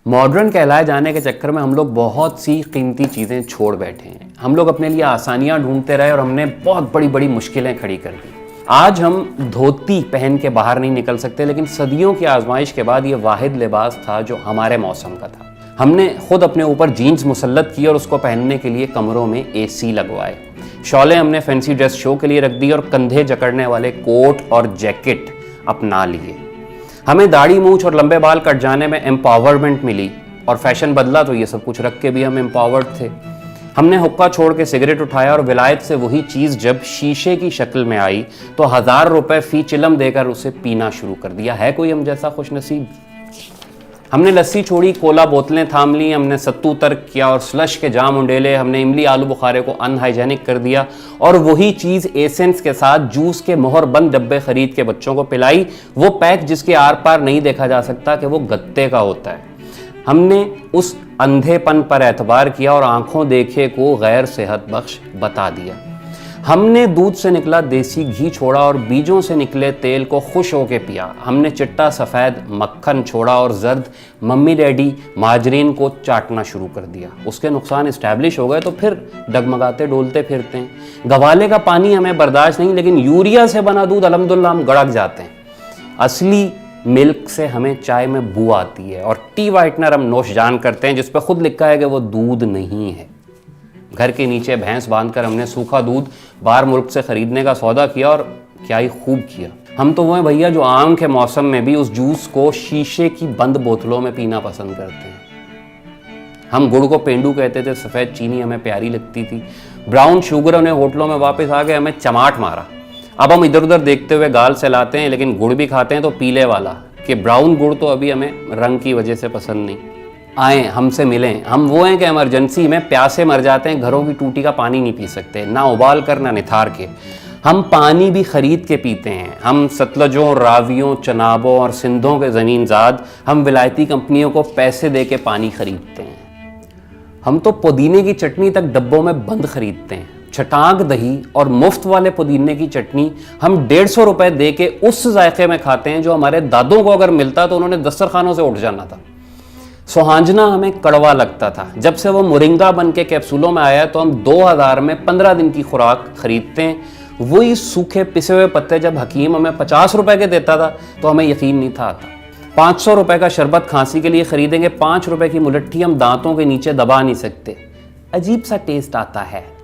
Modern कहलाए जाने के चक्कर में हम लोग बहुत सी कीमती चीज़ें छोड़ बैठे हैं। हम लोग अपने लिए आसानियां ढूंढते रहे और हमने बहुत बड़ी बड़ी मुश्किलें खड़ी कर दी। आज हम धोती पहन के बाहर नहीं निकल सकते, लेकिन सदियों की आजमाइश के बाद ये वाहिद लिबास था जो हमारे मौसम का था। हमने खुद अपने ऊपर जीन्स मुसल्लत की और उसको पहनने के लिए कमरों में AC लगवाए। शॉलें हमने फैंसी ड्रेस शो के लिए रख दी और कंधे जकड़ने वाले कोट और जैकेट अपना लिए। हमें दाढ़ी मूंछ और लंबे बाल कट जाने में एम्पावरमेंट मिली और फैशन बदला तो ये सब कुछ रख के भी हम एम्पावर्ड थे। हमने हुक्का छोड़ के सिगरेट उठाया और विलायत से वही चीज़ जब शीशे की शक्ल में आई तो 1000 रुपए फी चिलम देकर उसे पीना शुरू कर दिया। है कोई हम जैसा खुशनसीब? हमने लस्सी छोड़ी, कोला बोतलें थाम ली, हमने सत्तू तर्क किया और स्लश के जाम उंडेले, हमने इमली आलू बुखारे को अनहाइजेनिक कर दिया और वही चीज़ एसेंस के साथ जूस के मोहर बंद डब्बे खरीद के बच्चों को पिलाई, वो पैक जिसके आर पार नहीं देखा जा सकता कि वो गत्ते का होता है। हमने उस अंधेपन पर एतबार किया और आंखों देखे को गैर सेहत बख्श बता दिया। हमने दूध से निकला देसी घी छोड़ा और बीजों से निकले तेल को खुश होके पिया। हमने चिट्टा सफ़ेद मक्खन छोड़ा और जर्द मम्मी डैडी माजरीन को चाटना शुरू कर दिया। उसके नुकसान इस्टेब्लिश हो गए तो फिर डगमगाते डोलते फिरते हैं। गवाले का पानी हमें बर्दाश्त नहीं, लेकिन यूरिया से बना दूध अल्हम्दुलिल्लाह हम गड़क जाते हैं। असली मिल्क से हमें चाय में बू आती है और टी वाइटनर हम नोश जान करते हैं जिस पर खुद लिखा है कि वो दूध नहीं है। घर के नीचे भैंस बांधकर हमने सूखा दूध बाहर मुल्क से खरीदने का सौदा किया और क्या ही खूब किया। हम तो वो हैं भैया जो आम के मौसम में भी उस जूस को शीशे की बंद बोतलों में पीना पसंद करते हैं। हम गुड़ को पेंडू कहते थे, सफ़ेद चीनी हमें प्यारी लगती थी। ब्राउन शुगर ने होटलों में वापस आ गए, हमें चमाट मारा। अब हम इधर उधर देखते हुए गाल सहलाते हैं, लेकिन गुड़ भी खाते हैं तो पीले वाला, कि ब्राउन गुड़ तो अभी हमें रंग की वजह से पसंद नहीं। आएँ हमसे मिलें। हम वो हैं कि इमरजेंसी में प्यासे मर जाते हैं, घरों की टूटी का पानी नहीं पी सकते, ना उबाल कर ना निथार के। हम पानी भी ख़रीद के पीते हैं। हम सतलजों, रावियों, चनाबों और सिंधों के ज़मीनज़ाद हम विलायती कंपनियों को पैसे दे के पानी ख़रीदते हैं। हम तो पुदीने की चटनी तक डब्बों में बंद ख़रीदते हैं। छटाक दही और मुफ्त वाले पुदीने की चटनी हम 150 रुपये दे के उस जायके में खाते हैं जो हमारे दादों को अगर मिलता तो उन्होंने दस्तरखानों से उठ जाना था। सोहांजना हमें कड़वा लगता था। जब से वो मोरिंगा बन के कैप्सूलों में आया तो हम 2000 में 15 दिन की खुराक खरीदते हैं। वही सूखे पिसे हुए पत्ते जब हकीम हमें 50 रुपए के देता था तो हमें यकीन नहीं था आता। 500 रुपए का शरबत खांसी के लिए खरीदेंगे, 5 रुपए की मुलट्ठी हम दांतों के नीचे दबा नहीं सकते, अजीब सा टेस्ट आता है।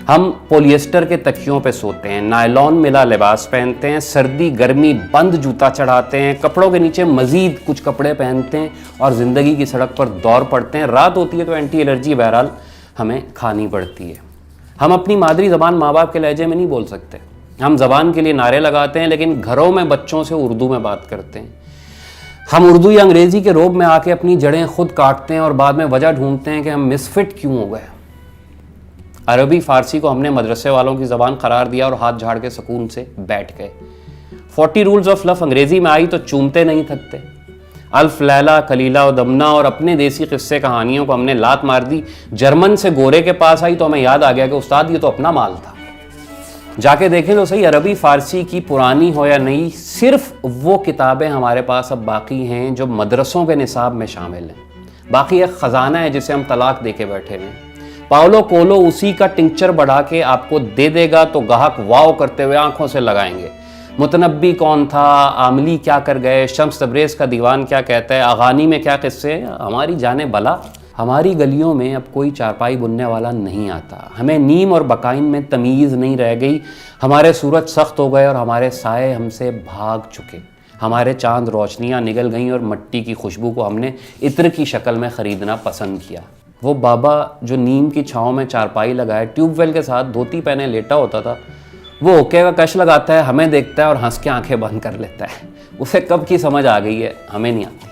हम पॉलिएस्टर के तकियों पे सोते हैं, नायलॉन मिला लिबास पहनते हैं, सर्दी गर्मी बंद जूता चढ़ाते हैं, कपड़ों के नीचे मजीद कुछ कपड़े पहनते हैं और ज़िंदगी की सड़क पर दौड़ पड़ते हैं। रात होती है तो एंटी एलर्जी बहरहाल हमें खानी पड़ती है। हम अपनी मादरी ज़बान माँ बाप के लहजे में नहीं बोल सकते। हम ज़बान के लिए नारे लगाते हैं, लेकिन घरों में बच्चों से उर्दू में बात करते हैं। हम उर्दू या अंग्रेज़ी के रोब में आके अपनी जड़ें खुद काटते हैं और बाद में वजह ढूंढते हैं कि हम मिसफिट क्यों हो गए। अरबी फ़ारसी को हमने मदरसे वालों की ज़बान करार दिया और हाथ झाड़ के सुकून से बैठ गए। 40 रूल्स ऑफ लव अंग्रेज़ी में आई तो चूमते नहीं थकते। अल्फ लैला कलीला और दमना और अपने देसी किस्से कहानियों को हमने लात मार दी। जर्मन से गोरे के पास आई तो हमें याद आ गया कि उस्ताद ये तो अपना माल था। जाके देखें तो सही, अरबी फ़ारसी की पुरानी हो या नई, सिर्फ वो किताबें हमारे पास अब बाकी हैं जो मदरसों के निसाब में शामिल हैं। बाकी एक ख़जाना है जिसे हम तलाक दे के बैठे हैं। पाउलो कोलो उसी का टिंचर बढ़ा के आपको दे देगा तो गाहक वाव करते हुए आंखों से लगाएंगे। मुतनब्बी कौन था, आमली क्या कर गए, शम्स तब्रेज़ का दीवान क्या कहता है, अगानी में क्या किस्से, हमारी जाने भला। हमारी गलियों में अब कोई चारपाई बुनने वाला नहीं आता। हमें नीम और बकाइन में तमीज़ नहीं रह गई। हमारे सूरज सख्त हो गए और हमारे साए हमसे भाग चुके। हमारे चांद रोशनियाँ निगल गईं और मिट्टी की खुशबू को हमने इत्र की शक्ल में ख़रीदना पसंद किया। वो बाबा जो नीम की छाँव में चारपाई लगाए, ट्यूबवेल के साथ धोती पहने लेटा होता था, वो ओके का कश लगाता है, हमें देखता है और हंस के आंखें बंद कर लेता है। उसे कब की समझ आ गई है हमें नहीं आती।